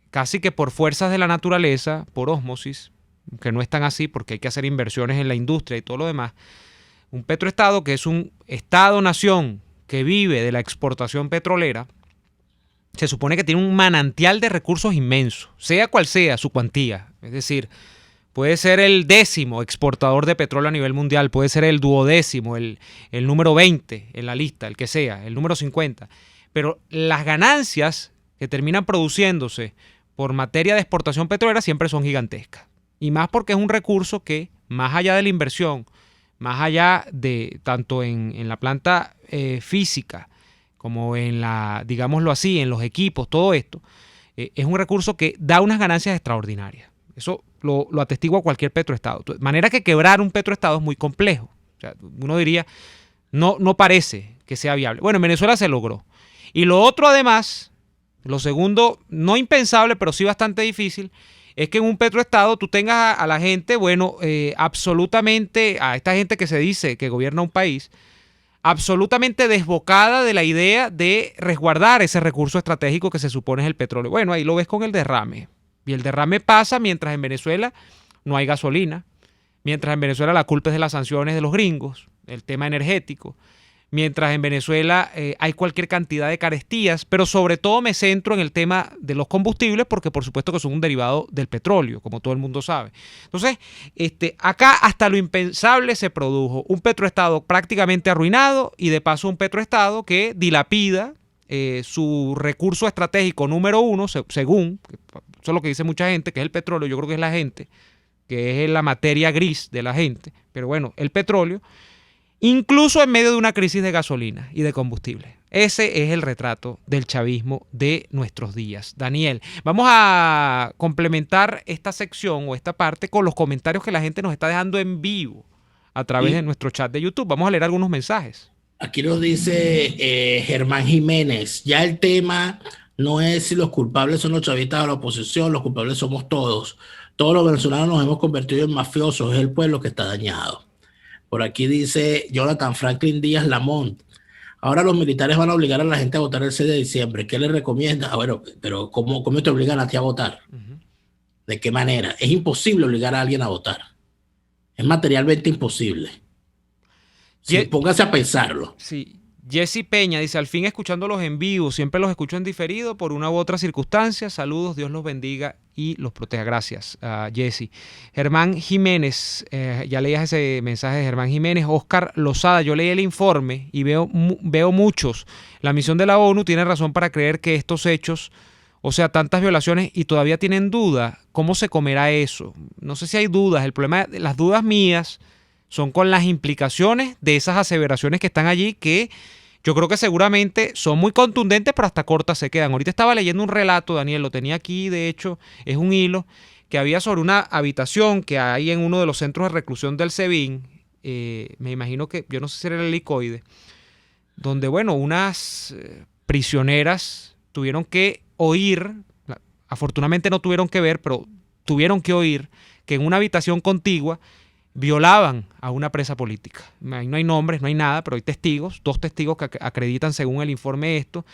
casi que por fuerzas de la naturaleza, por ósmosis, que no es tan así porque hay que hacer inversiones en la industria y todo lo demás, un petroestado que es un estado-nación que vive de la exportación petrolera, se supone que tiene un manantial de recursos inmenso, sea cual sea su cuantía. Es decir, puede ser el 10º exportador de petróleo a nivel mundial, puede ser el 12º, el número 20 en la lista, el que sea, el número 50. Pero las ganancias que terminan produciéndose por materia de exportación petrolera siempre son gigantescas. Y más porque es un recurso que, más allá de la inversión, más allá de tanto en la planta física como en la, digámoslo así, en los equipos, todo esto, es un recurso que da unas ganancias extraordinarias. Eso lo atestigua cualquier petroestado. De manera que quebrar un petroestado es muy complejo. sea, uno diría, no parece que sea viable. Bueno, en Venezuela se logró. Y lo otro además, lo segundo, no impensable, pero sí bastante difícil, es que en un petroestado tú tengas a la gente, bueno, absolutamente, a esta gente que se dice que gobierna un país, absolutamente desbocada de la idea de resguardar ese recurso estratégico que se supone es el petróleo. Bueno, ahí lo ves con el derrame. Y el derrame pasa mientras en Venezuela no hay gasolina, mientras en Venezuela la culpa es de las sanciones de los gringos, el tema energético, mientras en Venezuela hay cualquier cantidad de carestías, pero sobre todo me centro en el tema de los combustibles porque por supuesto que son un derivado del petróleo, como todo el mundo sabe. Entonces, acá hasta lo impensable se produjo, un petroestado prácticamente arruinado y de paso un petroestado que dilapida su recurso estratégico número uno, según, eso es lo que dice mucha gente, que es el petróleo, yo creo que es la gente, que es la materia gris de la gente, pero bueno, el petróleo, incluso en medio de una crisis de gasolina y de combustible. Ese es el retrato del chavismo de nuestros días. Daniel, vamos a complementar esta sección o esta parte con los comentarios que la gente nos está dejando en vivo a través de nuestro chat de YouTube. Vamos a leer algunos mensajes. Aquí nos dice Germán Jiménez, ya el tema no es si los culpables son los chavistas o la oposición, los culpables somos todos. Todos los venezolanos nos hemos convertido en mafiosos, es el pueblo que está dañado. Por aquí dice Jonathan Franklin Díaz Lamont. Ahora los militares van a obligar a la gente a votar el 6 de diciembre. ¿Qué les recomienda? Bueno, pero ¿cómo te obligan a ti a votar? ¿De qué manera? Es imposible obligar a alguien a votar. Es materialmente imposible. Póngase a pensarlo. Sí. Jesse Peña dice, al fin escuchándolos en vivo, siempre los escucho en diferido por una u otra circunstancia. Saludos, Dios los bendiga y los proteja. Gracias, Jesse. Germán Jiménez, ya leías ese mensaje de Germán Jiménez. Oscar Lozada, yo leí el informe y veo muchos. La misión de la ONU tiene razón para creer que estos hechos, o sea, tantas violaciones y todavía tienen duda. ¿Cómo se comerá eso? No sé si hay dudas. El problema, las dudas mías son con las implicaciones de esas aseveraciones que están allí, que yo creo que seguramente son muy contundentes, pero hasta cortas se quedan. Ahorita estaba leyendo un relato, Daniel, lo tenía aquí, de hecho, es un hilo que había sobre una habitación que hay en uno de los centros de reclusión del SEBIN, me imagino que, yo no sé si era el Helicoide, donde, bueno, unas prisioneras tuvieron que oír, afortunadamente no tuvieron que ver, pero tuvieron que oír que en una habitación contigua violaban a una presa política. Ahí no hay nombres, no hay nada, pero hay testigos, 2 testigos que acreditan según el informe esto.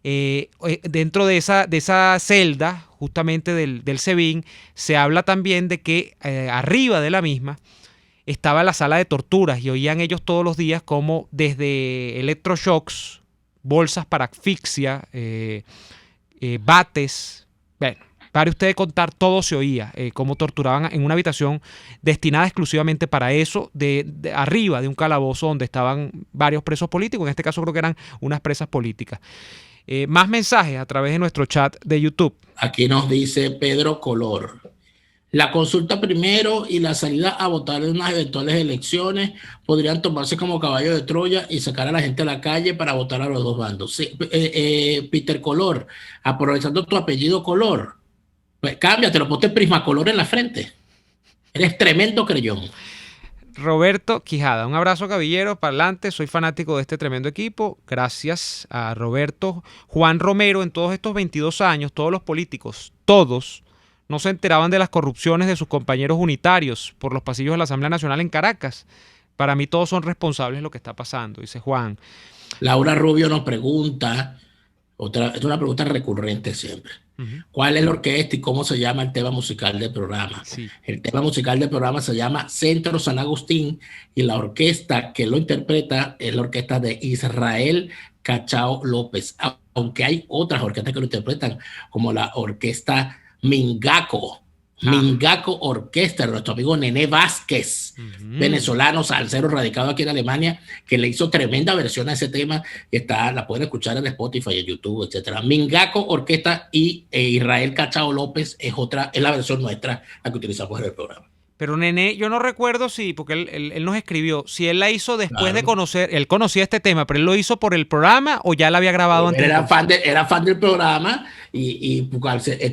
Dentro de esa celda, justamente del SEBIN, se habla también de que arriba de la misma estaba la sala de torturas y oían ellos todos los días como desde electroshocks, bolsas para asfixia, bates, bueno, para usted contar, todo se oía, cómo torturaban en una habitación destinada exclusivamente para eso, de arriba de un calabozo donde estaban varios presos políticos, en este caso creo que eran unas presas políticas. Más mensajes a través de nuestro chat de YouTube. Aquí nos dice Pedro Color. La consulta primero y la salida a votar en unas eventuales elecciones podrían tomarse como caballo de Troya y sacar a la gente a la calle para votar a los dos bandos. Sí, Peter Color, aprovechando tu apellido Color, pues cámbiatelo, ponte Prismacolor en la frente. Eres tremendo creyón. Roberto Quijada, un abrazo caballero, para adelante, soy fanático de este tremendo equipo. Gracias a Roberto. Juan Romero, en todos estos 22 años, todos los políticos, todos, no se enteraban de las corrupciones de sus compañeros unitarios por los pasillos de la Asamblea Nacional en Caracas. Para mí todos son responsables de lo que está pasando, dice Juan. Laura Rubio nos pregunta, es una pregunta recurrente siempre. ¿Cuál es la orquesta y cómo se llama el tema musical del programa? Sí. El tema musical del programa se llama Centro San Agustín y la orquesta que lo interpreta es la orquesta de Israel Cachao López, aunque hay otras orquestas que lo interpretan, como la orquesta Mingaco. Mingaco Orquesta, nuestro amigo Nené Vázquez, venezolano, salsero radicado aquí en Alemania, que le hizo tremenda versión a ese tema, y la pueden escuchar en Spotify, en YouTube, etcétera. Mingaco Orquesta y Israel Cachao López es la versión nuestra, la que utilizamos en el programa. Pero Nené, yo no recuerdo si, porque él nos escribió, si él la hizo después de conocer, él conocía este tema, pero él lo hizo por el programa o ya la había grabado antes. Era fan del programa y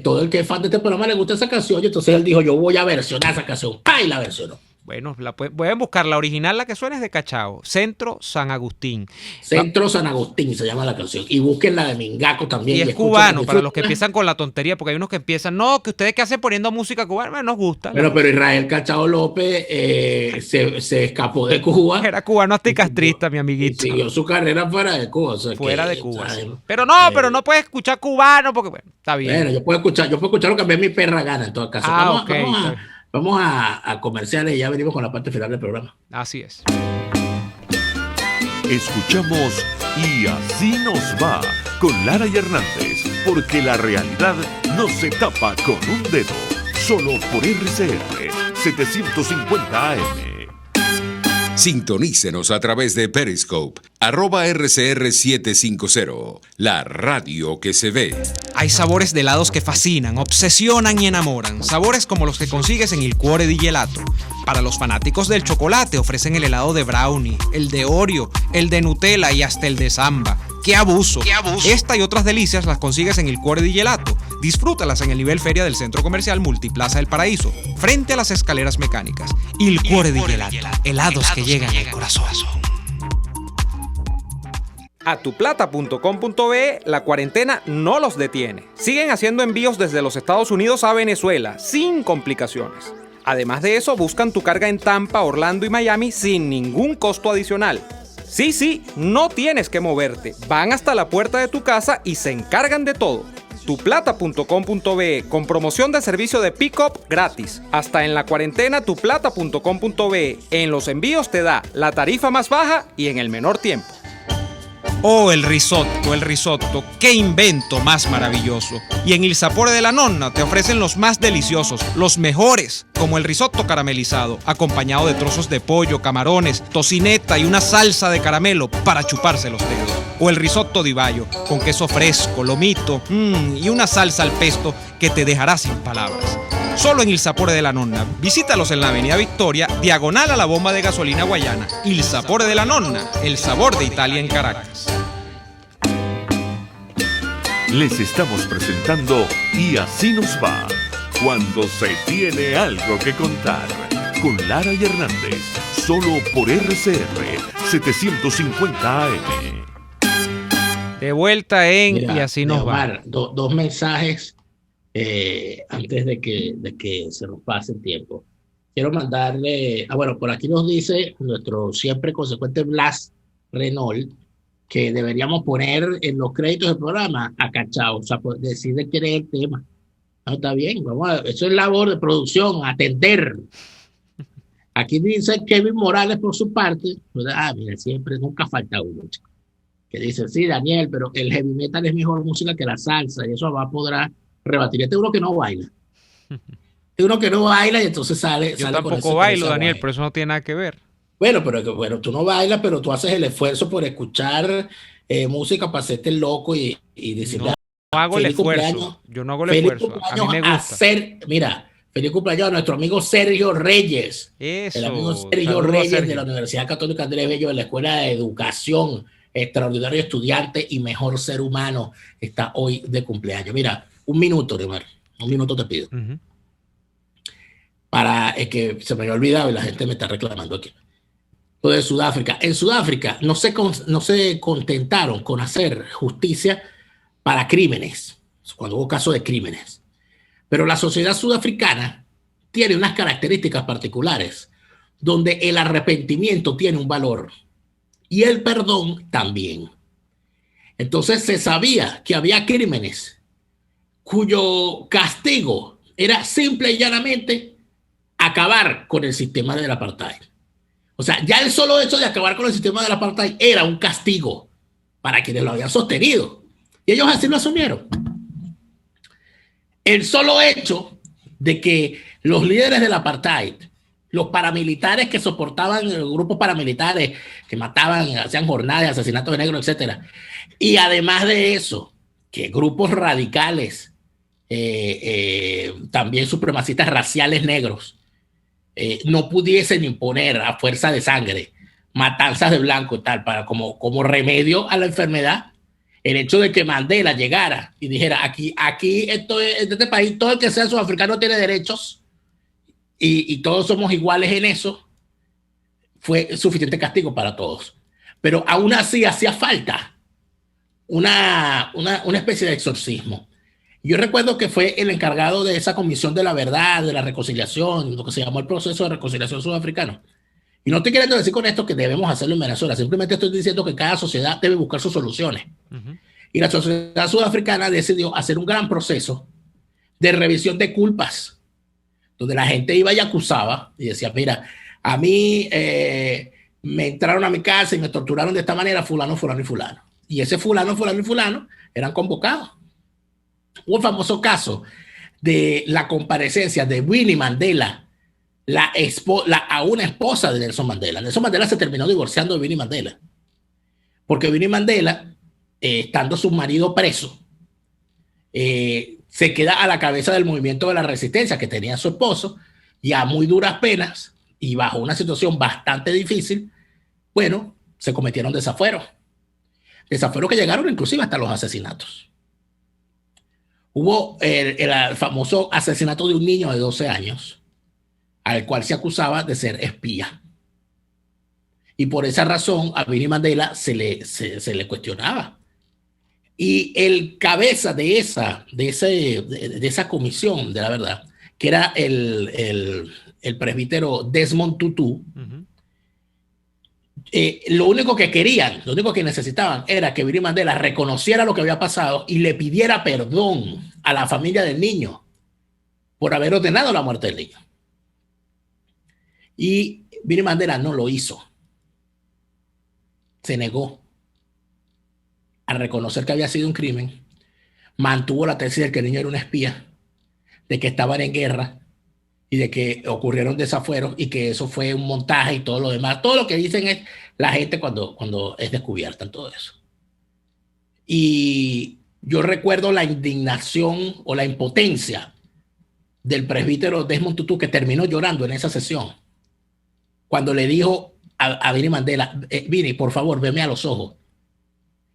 todo el que es fan de este programa le gusta esa canción, y entonces él dijo, yo voy a versionar esa canción. ¡Pah! Y la versionó. Bueno, pueden buscar la original, la que suena es de Cachao. Centro San Agustín. Centro San Agustín se llama la canción. Y busquen la de Mingaco también. Y es cubano, para los que empiezan con la tontería, porque hay unos que empiezan, no, que ustedes que hacen poniendo música cubana, bueno, nos gusta. Bueno, pero Israel Cachao López se escapó de Cuba. Era cubano hasta y castrista, mi amiguito. Y siguió su carrera fuera de Cuba. O sea, fuera de Cuba. Sí. Pero no puedes escuchar cubano, porque bueno, está bien. Bueno, yo puedo escuchar lo que a mí mi perra gana en todo caso. Vamos a comerciales y ya venimos con la parte final del programa. Así es. Escuchamos Y así nos va con Lara y Hernández, porque la realidad no se tapa con un dedo. Solo por RCR 750 AM. Sintonícenos a través de Periscope, @RCR750, la radio que se ve. Hay sabores de helados que fascinan, obsesionan y enamoran. Sabores como los que consigues en Il Cuore di Gelato. Para los fanáticos del chocolate ofrecen el helado de brownie, el de Oreo, el de Nutella y hasta el de Samba. ¡Qué abuso! ¡Qué abuso! Esta y otras delicias las consigues en Il Cuore di Gelato. Disfrútalas en el nivel feria del Centro Comercial Multiplaza del Paraíso, frente a las escaleras mecánicas. Il Cuore di Gelato. Helados que llegan al corazón. A tuplata.com.be la cuarentena no los detiene. Siguen haciendo envíos desde los Estados Unidos a Venezuela sin complicaciones. Además de eso, buscan tu carga en Tampa, Orlando y Miami sin ningún costo adicional. Sí, no tienes que moverte. Van hasta la puerta de tu casa y se encargan de todo. tuplata.com.be con promoción de servicio de pick-up gratis. Hasta en la cuarentena tuplata.com.be. En los envíos te da la tarifa más baja y en el menor tiempo. Oh, el risotto, qué invento más maravilloso. Y en Il Sapore della Nonna te ofrecen los más deliciosos, los mejores, como el risotto caramelizado, acompañado de trozos de pollo, camarones, tocineta y una salsa de caramelo para chuparse los dedos. O el risotto di Baio, con queso fresco, lomito y una salsa al pesto que te dejará sin palabras. Solo en Il Sapore della Nonna. Visítalos en la Avenida Victoria, diagonal a la bomba de gasolina Guayana. Il Sapore della Nonna, el sabor de Italia en Caracas. Les estamos presentando Y así nos va, cuando se tiene algo que contar, con Lara y Hernández, solo por RCR 750 AM. De vuelta en Mira, Y así nos Omar, va. Dos mensajes antes de que se nos pase el tiempo. Quiero mandarle, bueno, por aquí nos dice nuestro siempre consecuente Blas Renault que deberíamos poner en los créditos del programa a Cachao, o sea, pues, decide quién es el tema. No, está bien, eso es labor de producción, atender. Aquí dice Kevin Morales por su parte, mira, siempre, nunca falta uno, chico, que dice, sí, Daniel, pero el heavy metal es mejor música que la salsa, y eso podrá rebatir. Este es uno que no baila. Es uno que no baila y entonces sale. Yo tampoco bailo, Daniel, pero eso no tiene nada que ver. Bueno, pero tú no bailas, pero tú haces el esfuerzo por escuchar música para hacerte el loco y decirle. No hago el esfuerzo. Yo no hago el esfuerzo. A mí me gusta. Mira, feliz cumpleaños a nuestro amigo Sergio Reyes. Eso. El amigo Sergio Reyes de la Universidad Católica Andrés Bello de la Escuela de Educación. Extraordinario estudiante y mejor ser humano. Está hoy de cumpleaños. Mira, un minuto, Neymar. Un minuto te pido. Para que se me había olvidado y la gente me está reclamando aquí. Lo de Sudáfrica. En Sudáfrica no se contentaron con hacer justicia para crímenes, cuando hubo casos de crímenes. Pero la sociedad sudafricana tiene unas características particulares, donde el arrepentimiento tiene un valor y el perdón también. Entonces se sabía que había crímenes cuyo castigo era simple y llanamente acabar con el sistema del apartheid. O sea, ya el solo hecho de acabar con el sistema del apartheid era un castigo para quienes lo habían sostenido. Y ellos así lo asumieron. El solo hecho de que los líderes del apartheid, los paramilitares que soportaban los grupos paramilitares que mataban, hacían jornadas, asesinatos de negros, etc. Y además de eso, que grupos radicales, también supremacistas raciales negros, no pudiesen imponer a fuerza de sangre matanzas de blanco tal, como remedio a la enfermedad. El hecho de que Mandela llegara y dijera, aquí en este país, todo el que sea sudafricano tiene derechos, y todos somos iguales en eso, fue suficiente castigo para todos. Pero aún así hacía falta una especie de exorcismo. Yo recuerdo que fue el encargado de esa comisión de la verdad, de la reconciliación, lo que se llamó el proceso de reconciliación sudafricano. Y no estoy queriendo decir con esto que debemos hacerlo en Venezuela, simplemente estoy diciendo que cada sociedad debe buscar sus soluciones. Y la sociedad sudafricana decidió hacer un gran proceso de revisión de culpas, donde la gente iba y acusaba y decía, mira, a mí me entraron a mi casa y me torturaron de esta manera, fulano, fulano y fulano. Y ese fulano, fulano y fulano eran convocados. Hubo el famoso caso de la comparecencia de Winnie Mandela, a una esposa de Nelson Mandela. Nelson Mandela se terminó divorciando de Winnie Mandela, porque Winnie Mandela, estando su marido preso, se queda a la cabeza del movimiento de la resistencia que tenía su esposo, y a muy duras penas y bajo una situación bastante difícil, bueno, se cometieron desafueros que llegaron inclusive hasta los asesinatos. Hubo el famoso asesinato de un niño de 12 años, al cual se acusaba de ser espía. Y por esa razón a Winnie Mandela se le cuestionaba. Y el cabeza de esa comisión de la verdad, que era el presbítero Desmond Tutu, lo único que necesitaban era que Winnie Mandela reconociera lo que había pasado y le pidiera perdón a la familia del niño por haber ordenado la muerte del niño. Y Winnie Mandela no lo hizo. Se negó a reconocer que había sido un crimen, mantuvo la tesis de que el niño era un espía, de que estaban en guerra y de que ocurrieron desafueros y que eso fue un montaje y todo lo demás. Todo lo que dicen es la gente cuando es descubierta en todo eso. Y yo recuerdo la indignación o la impotencia del presbítero Desmond Tutu, que terminó llorando en esa sesión, cuando le dijo a Winnie Mandela, Winnie, por favor, veme a los ojos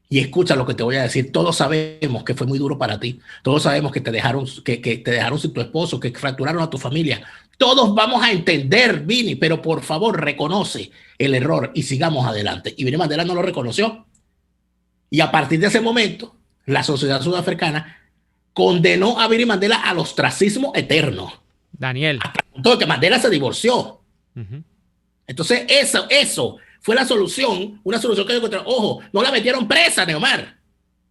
y escucha lo que te voy a decir. Todos sabemos que fue muy duro para ti. Todos sabemos que te dejaron sin tu esposo, que fracturaron a tu familia. Todos vamos a entender, Winnie, pero por favor reconoce el error y sigamos adelante. Y Winnie Mandela no lo reconoció. Y a partir de ese momento, la sociedad sudafricana condenó a Winnie Mandela al ostracismo eterno. Daniel. Hasta el punto de que Mandela se divorció. Entonces eso fue la solución, una solución que encontraron. Ojo, no la metieron presa, Neomar,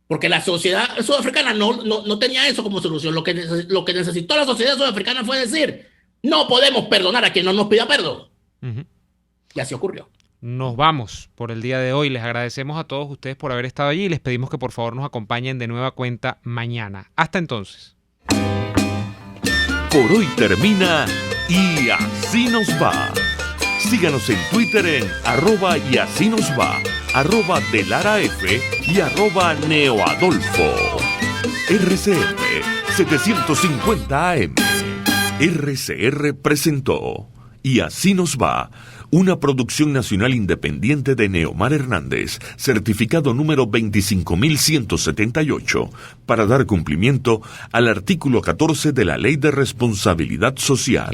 porque la sociedad sudafricana no tenía eso como solución. Lo que necesitó la sociedad sudafricana fue decir, no podemos perdonar a quien no nos pida perdón. Y así ocurrió. Nos vamos por el día de hoy. Les agradecemos a todos ustedes por haber estado allí y les pedimos que por favor nos acompañen de nueva cuenta mañana. Hasta entonces. Por hoy termina Y Así Nos Va. Síganos en Twitter en @YASINOSVA, @DeLaraF y @NeoAdolfo. RCR 750 AM. RCR presentó Y Así Nos Va, una producción nacional independiente de Neomar Hernández, certificado número 25178, para dar cumplimiento al artículo 14 de la Ley de Responsabilidad Social.